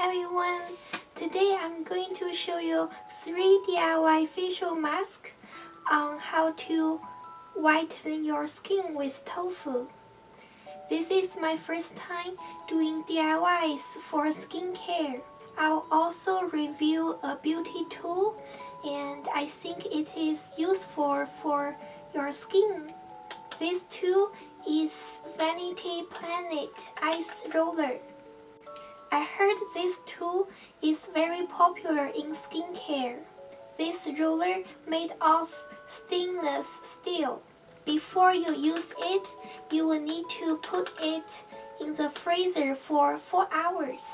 everyone! Today I'm going to show you 3 DIY facial masks on how to whiten your skin with tofu. This is my first time doing DIYs for skincare. I'll also review a beauty tool and I think it is useful for your skin. This tool is Vanity Planet Ice Roller. I heard this tool is very popular in skincare. This roller made of stainless steel. Before you use it, you will need to put it in the freezer for 4 hours.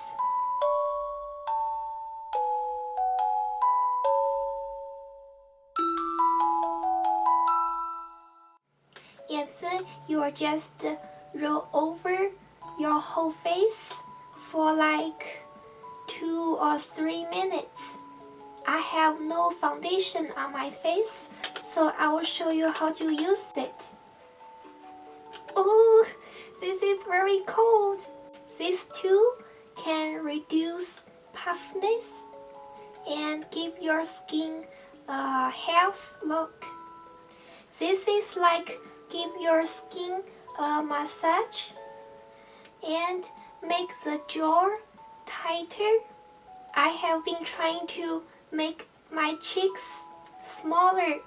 And then you will just roll over your whole face for like 2 or 3 minutes. I have no foundation on my face, so I will show you how to use it. Oh, this is very cold. This tool can reduce puffiness and give your skin a health look. This is like give your skin a massage and make the jaw tighter. I have been trying to make my cheeks smaller.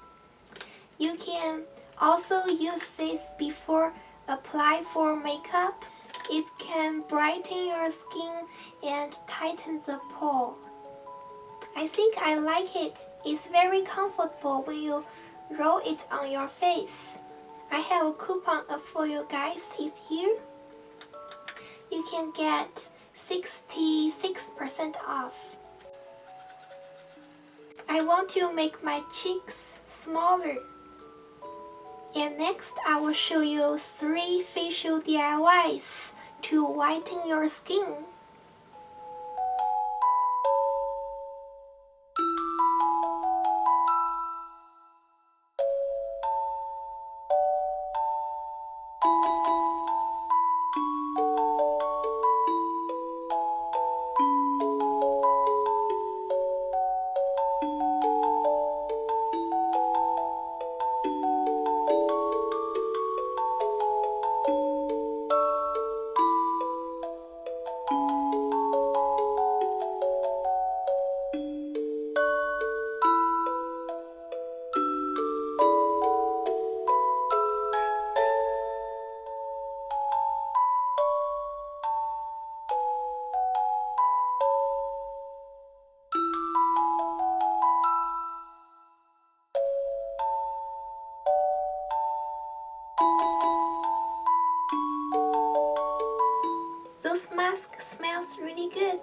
You can also use this before apply for makeup. It can brighten your skin and tighten the pore. I think I like it. It's very comfortable when you roll it on your face. I have a coupon up for you guys. It's here. You can get 66% off. I want to make my cheeks smaller. And next I will show you 3 facial DIYs to whiten your skin. Those masks smells really good.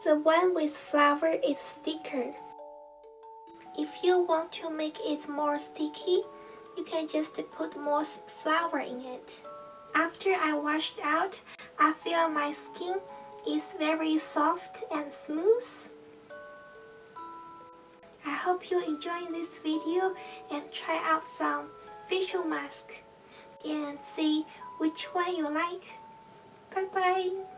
The one with flour is thicker. If you want to make it more sticky, you can just put more flour in it. After I washed out, I feel my skin is very soft and smooth. I hope you enjoy this video and try out some facial mask and see which one you like. Bye bye!